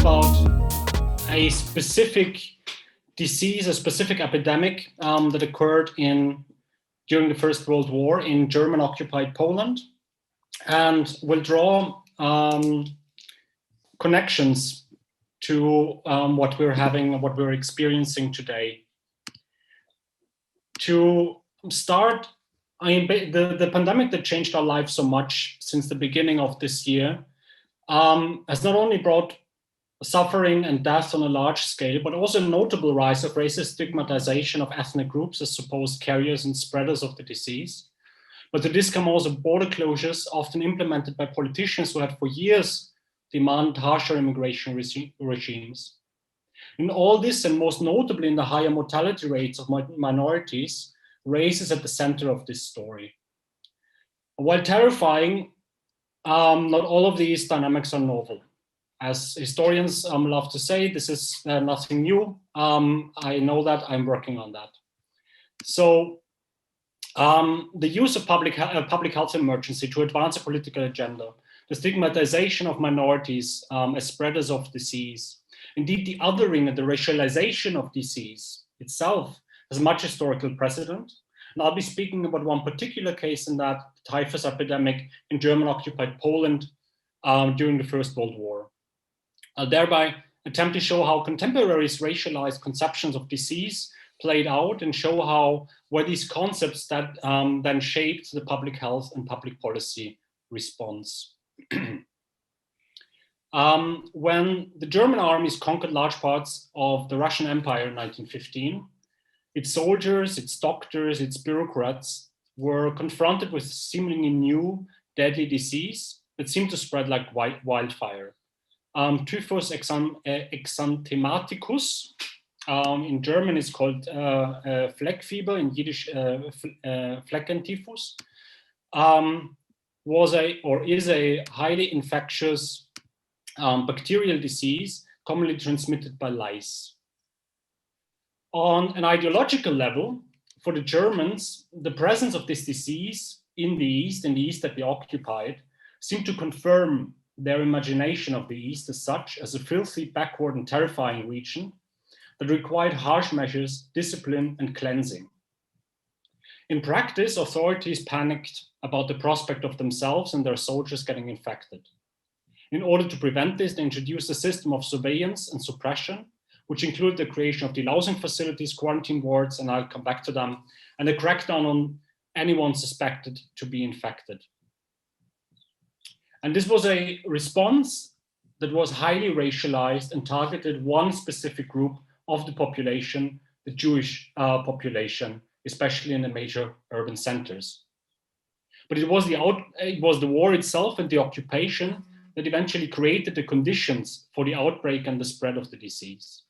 about a specific disease, a specific epidemic that occurred during the First World War in German-occupied Poland, and will draw connections to what we're having, what we're experiencing today. To start, the pandemic that changed our lives so much since the beginning of this year has not only brought suffering and death on a large scale, but also a notable rise of racist stigmatization of ethnic groups as supposed carriers and spreaders of the disease. But to this come also border closures, often implemented by politicians who had for years demanded harsher immigration regimes. In all this, and most notably in the higher mortality rates of minorities, race is at the center of this story. While terrifying, not all of these dynamics are novel. As historians love to say, this is nothing new. I know that, I'm working on that. So the use of public health emergency to advance a political agenda, the stigmatization of minorities as spreaders of disease, indeed the othering and the racialization of disease itself has much historical precedent. And I'll be speaking about one particular case in that, the typhus epidemic in German-occupied Poland during the First World War. I'll thereby attempt to show how contemporaries' racialized conceptions of disease played out and show where these concepts that then shaped the public health and public policy response. When the German armies conquered large parts of the Russian Empire in 1915, its soldiers, its doctors, its bureaucrats were confronted with seemingly new, deadly disease that seemed to spread like wildfire. Typhus exanthematicus, in German is called Fleckfieber, in Yiddish Fleckentyphus, is a highly infectious bacterial disease commonly transmitted by lice. On an ideological level, for the Germans, the presence of this disease in the East that they occupied, seemed to confirm their imagination of the East as such, as a filthy, backward, and terrifying region that required harsh measures, discipline, and cleansing. In practice, authorities panicked about the prospect of themselves and their soldiers getting infected. In order to prevent this, they introduced a system of surveillance and suppression, which included the creation of delousing facilities, quarantine wards, and I'll come back to them, and a crackdown on anyone suspected to be infected. And this was a response that was highly racialized and targeted one specific group of the population, the Jewish population, especially in the major urban centers. But it was the war itself and the occupation that eventually created the conditions for the outbreak and the spread of the disease.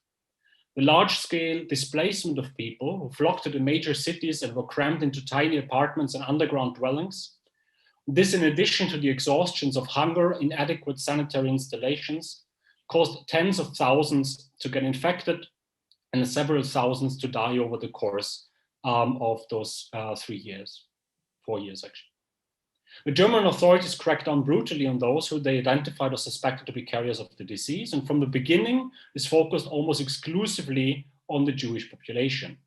The large-scale displacement of people who flocked to the major cities and were crammed into tiny apartments and underground dwellings. This, in addition to the exhaustions of hunger, inadequate sanitary installations, caused tens of thousands to get infected and several thousands to die over the course of those 4 years actually. The German authorities cracked down brutally on those who they identified or suspected to be carriers of the disease, and from the beginning, this focused almost exclusively on the Jewish population.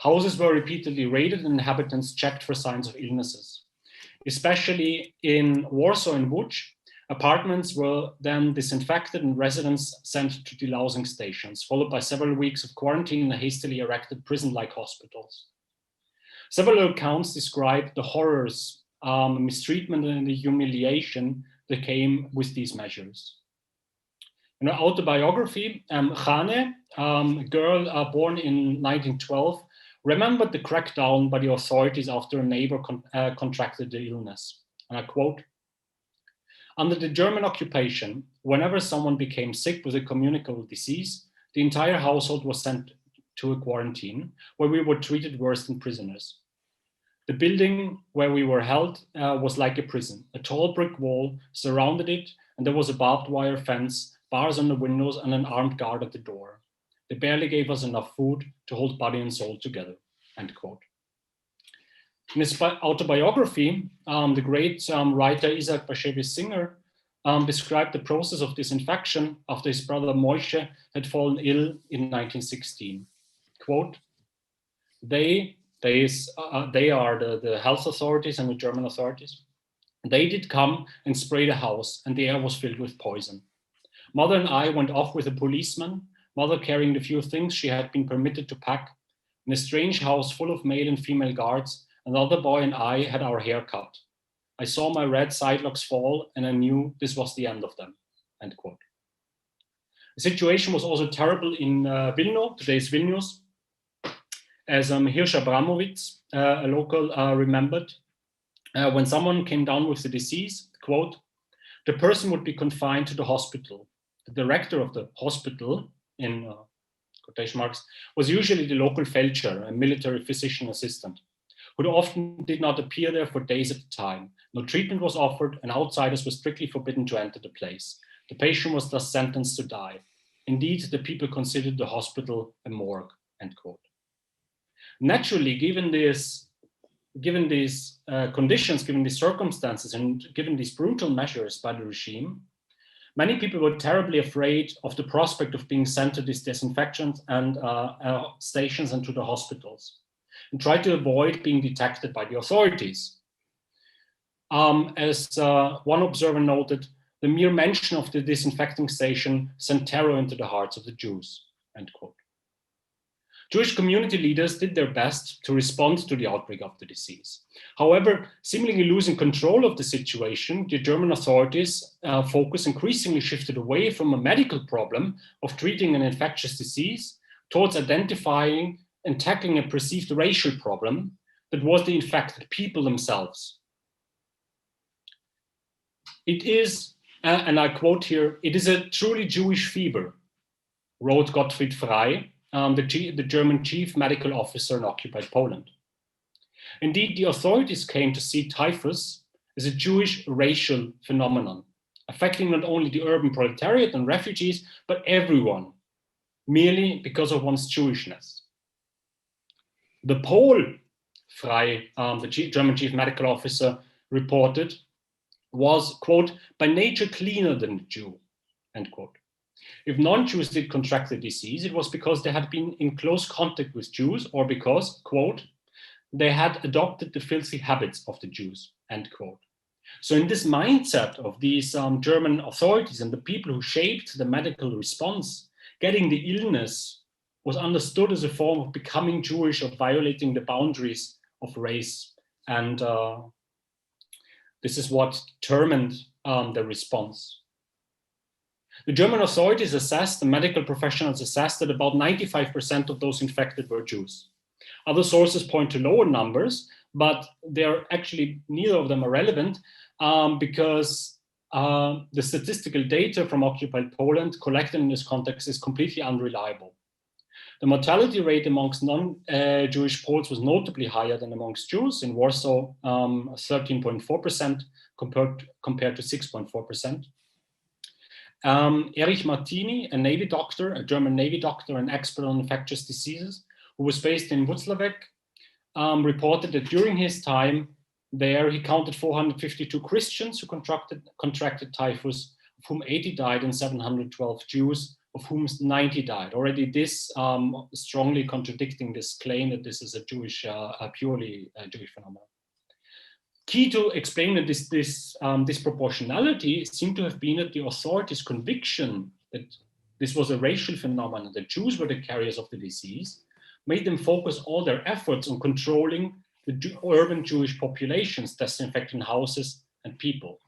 Houses were repeatedly raided and inhabitants checked for signs of illnesses. Especially in Warsaw and Łódź, apartments were then disinfected and residents sent to delousing stations, followed by several weeks of quarantine in hastily erected prison-like hospitals. Several accounts describe the horrors, mistreatment, and the humiliation that came with these measures. In her autobiography, Hane, a girl born in 1912, remembered the crackdown by the authorities after a neighbor contracted the illness. And I quote, "Under the German occupation, whenever someone became sick with a communicable disease, the entire household was sent to a quarantine where we were treated worse than prisoners. The building where we were held was like a prison. A tall brick wall surrounded it, and there was a barbed wire fence, bars on the windows, and an armed guard at the door. They barely gave us enough food to hold body and soul together," end quote. In his autobiography, the great writer Isaac Bashevis Singer described the process of disinfection after his brother Moishe had fallen ill in 1916. Quote, they are the health authorities and the German authorities. They did come and spray the house, and the air was filled with poison. Mother and I went off with a policeman, mother carrying the few things she had been permitted to pack, in a strange house full of male and female guards. Another boy and I had our hair cut. I saw my red side locks fall, and I knew this was the end of them, end quote. The situation was also terrible in Vilno, today's Vilnius, as Hirsch Abramowitz, a local, remembered. When someone came down with the disease, quote, the person would be confined to the hospital. The director of the hospital, in quotation marks, was usually the local Feldscher, a military physician assistant, who often did not appear there for days at a time. No treatment was offered, and outsiders were strictly forbidden to enter the place. The patient was thus sentenced to die. Indeed, the people considered the hospital a morgue, end quote. Naturally, given these conditions, given these circumstances, and given these brutal measures by the regime, many people were terribly afraid of the prospect of being sent to these disinfection and stations and to the hospitals, and tried to avoid being detected by the authorities. As one observer noted, the mere mention of the disinfecting station sent terror into the hearts of the Jews, end quote. Jewish community leaders did their best to respond to the outbreak of the disease. However, seemingly losing control of the situation, the German authorities' focus increasingly shifted away from a medical problem of treating an infectious disease towards identifying and tackling a perceived racial problem that was the infected people themselves. It is, and I quote here, it is a truly Jewish fever, wrote Gottfried Frey, the German chief medical officer in occupied Poland. Indeed, the authorities came to see typhus as a Jewish racial phenomenon, affecting not only the urban proletariat and refugees, but everyone, merely because of one's Jewishness. The Pole, Frey, the German chief medical officer, reported, was, quote, by nature cleaner than the Jew, end quote. If non-Jews did contract the disease, it was because they had been in close contact with Jews, or because, quote, they had adopted the filthy habits of the Jews, end quote. So in this mindset of these German authorities and the people who shaped the medical response, getting the illness was understood as a form of becoming Jewish or violating the boundaries of race. And this is what determined the response. The German authorities assessed, the medical professionals assessed that about 95% of those infected were Jews. Other sources point to lower numbers, but they're actually, neither of them are relevant because the statistical data from occupied Poland collected in this context is completely unreliable. The mortality rate amongst non-Jewish Poles was notably higher than amongst Jews. In Warsaw, 13.4% compared to 6.4%. Erich Martini, a German Navy doctor and expert on infectious diseases, who was based in Włocławek, reported that during his time there, he counted 452 Christians who contracted typhus, of whom 80 died, and 712 Jews, of whom 90 died. Already this strongly contradicting this claim that this is a purely Jewish phenomenon. Key to explain this disproportionality seemed to have been that the authorities' conviction that this was a racial phenomenon, that Jews were the carriers of the disease, made them focus all their efforts on controlling the urban Jewish populations, disinfecting houses and people.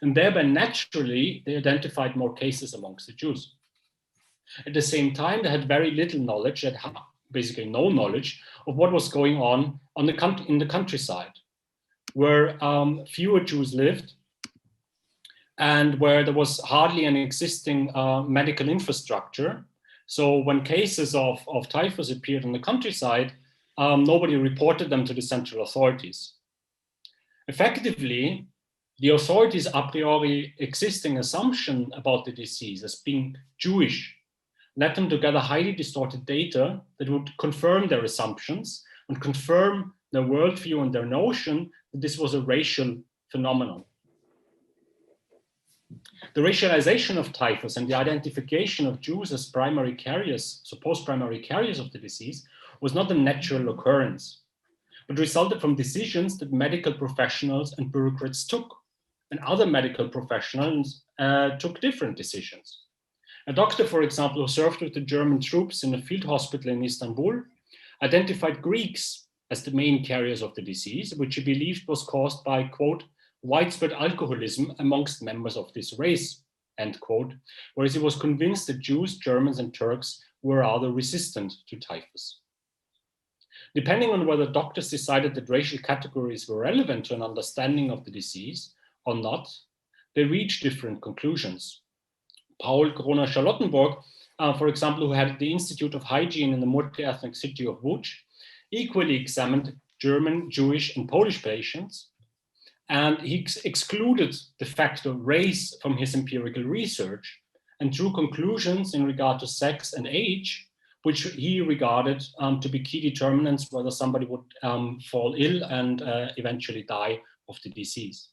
And thereby, naturally, they identified more cases amongst the Jews. At the same time, they had very little knowledge, basically no knowledge, of what was going on in the countryside, where fewer Jews lived and where there was hardly an existing medical infrastructure. So when cases of typhus appeared in the countryside, nobody reported them to the central authorities. Effectively, the authorities' a priori existing assumption about the disease as being Jewish led them to gather highly distorted data that would confirm their assumptions and confirm their worldview and their notion that this was a racial phenomenon. The racialization of typhus and the identification of Jews as primary carriers, supposed primary carriers of the disease, was not a natural occurrence, but resulted from decisions that medical professionals and bureaucrats took, and other medical professionals took different decisions. A doctor, for example, who served with the German troops in a field hospital in Istanbul, identified Greeks as the main carriers of the disease, which he believed was caused by, quote, widespread alcoholism amongst members of this race, end quote, whereas he was convinced that Jews, Germans, and Turks were rather resistant to typhus. Depending on whether doctors decided that racial categories were relevant to an understanding of the disease or not, they reached different conclusions. Paul Kroner-Charlottenburg, for example, who had the Institute of Hygiene in the multi-ethnic city of Łódź, equally examined German, Jewish, and Polish patients, and he excluded the factor race from his empirical research and drew conclusions in regard to sex and age, which he regarded to be key determinants whether somebody would fall ill and eventually die of the disease.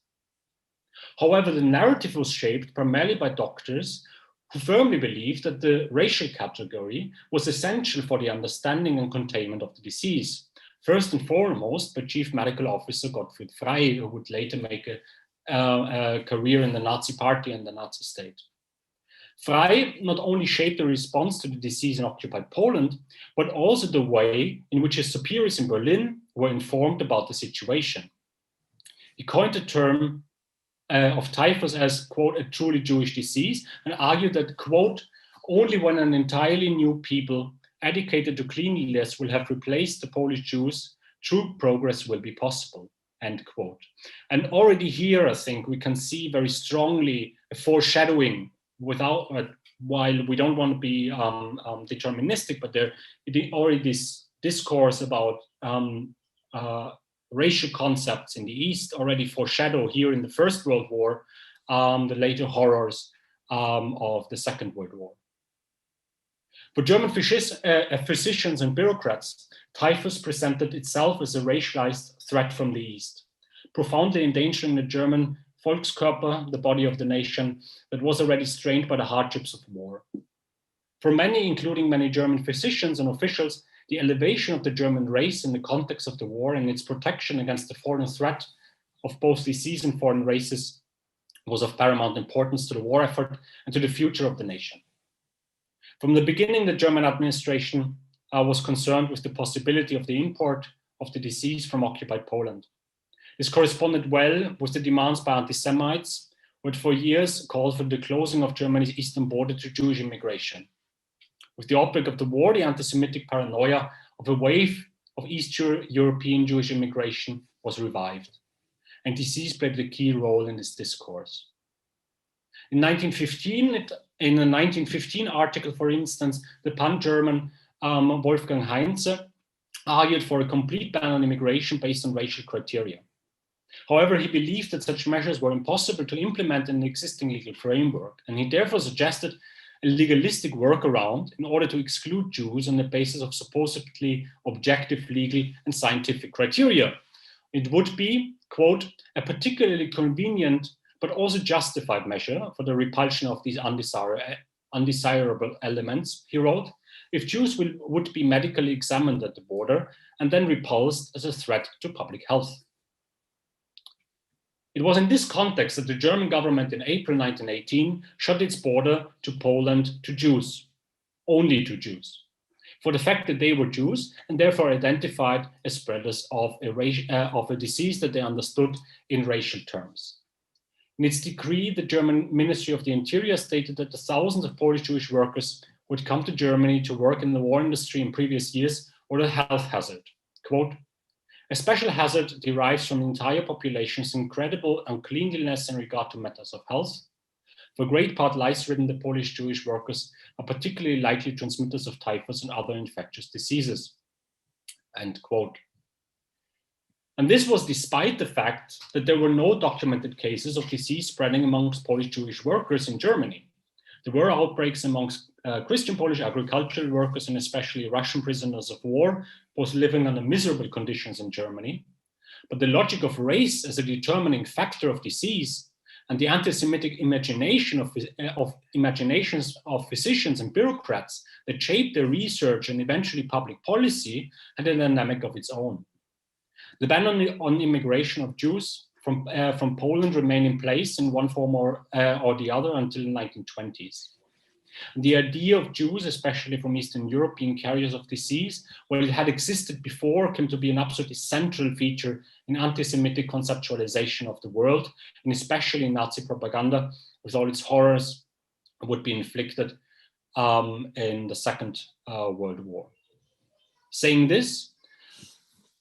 However, the narrative was shaped primarily by doctors who firmly believed that the racial category was essential for the understanding and containment of the disease, first and foremost by Chief Medical Officer Gottfried Frey, who would later make a career in the Nazi Party and the Nazi state. Frey not only shaped the response to the disease in occupied Poland, but also the way in which his superiors in Berlin were informed about the situation. He coined the term of typhus as, quote, a truly Jewish disease, and argued that, quote, only when an entirely new people educated to cleanliness will have replaced the Polish Jews, true progress will be possible, end quote. And already here, I think we can see very strongly a foreshadowing without, while we don't want to be deterministic, but there already this discourse about racial concepts in the East already foreshadow here in the First World War the later horrors of the Second World War. For German physicians and bureaucrats, typhus presented itself as a racialized threat from the East, profoundly endangering the German Volkskörper, the body of the nation, that was already strained by the hardships of war. For many, including many German physicians and officials, the elevation of the German race in the context of the war and its protection against the foreign threat of both disease and foreign races was of paramount importance to the war effort and to the future of the nation. From the beginning, the German administration was concerned with the possibility of the import of the disease from occupied Poland. This corresponded well with the demands by anti-Semites, who had for years called for the closing of Germany's eastern border to Jewish immigration. With the outbreak of the war, the anti-Semitic paranoia of a wave of East European Jewish immigration was revived, and disease played a key role in this discourse. In a 1915 article, for instance, the pan-German Wolfgang Heinze argued for a complete ban on immigration based on racial criteria. However, he believed that such measures were impossible to implement in the existing legal framework, and he therefore suggested a legalistic workaround in order to exclude Jews on the basis of supposedly objective legal and scientific criteria. It would be, quote, a particularly convenient but also justified measure for the repulsion of these undesirable elements, he wrote, if Jews would be medically examined at the border and then repulsed as a threat to public health. It was in this context that the German government in April 1918 shut its border to Poland to Jews, only to Jews, for the fact that they were Jews and therefore identified as spreaders of a disease that they understood in racial terms. In its decree, the German Ministry of the Interior stated that the thousands of Polish Jewish workers who had come to Germany to work in the war industry in previous years were a health hazard. Quote, a special hazard derives from the entire population's incredible uncleanliness in regard to matters of health. For a great part lies written the Polish Jewish workers are particularly likely transmitters of typhus and other infectious diseases. End quote. And this was despite the fact that there were no documented cases of disease spreading amongst Polish Jewish workers in Germany. There were outbreaks amongst Christian Polish agricultural workers and especially Russian prisoners of war, both living under miserable conditions in Germany. But the logic of race as a determining factor of disease and the anti-Semitic imaginations of physicians and bureaucrats that shaped their research and eventually public policy had a dynamic of its own. The ban on immigration of Jews from Poland remained in place in one form or the other until the 1920s. The idea of Jews, especially from Eastern Europe, being carriers of disease, while it had existed before, came to be an absolutely central feature in anti-Semitic conceptualization of the world, and especially in Nazi propaganda, with all its horrors would be inflicted in the Second World War. Saying this,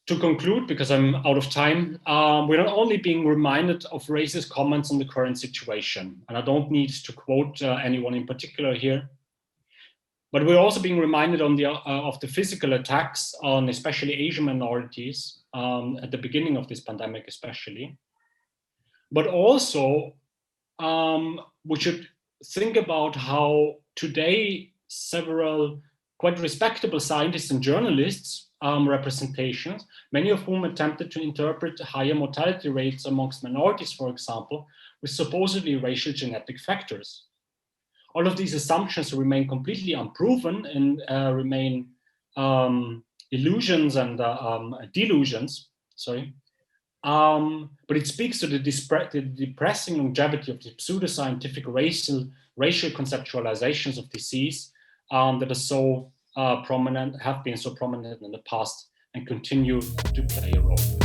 to conclude, because I'm out of time, we're not only being reminded of racist comments on the current situation, and I don't need to quote anyone in particular here, but we're also being reminded of the physical attacks on especially Asian minorities at the beginning of this pandemic especially. But also, we should think about how today several quite respectable scientists and journalists representations, many of whom attempted to interpret higher mortality rates amongst minorities, for example, with supposedly racial genetic factors. All of these assumptions remain completely unproven and remain illusions and delusions, sorry. But it speaks to the depressing longevity of the pseudoscientific racial conceptualizations of disease that are so prominent, have been so prominent in the past and continue to play a role.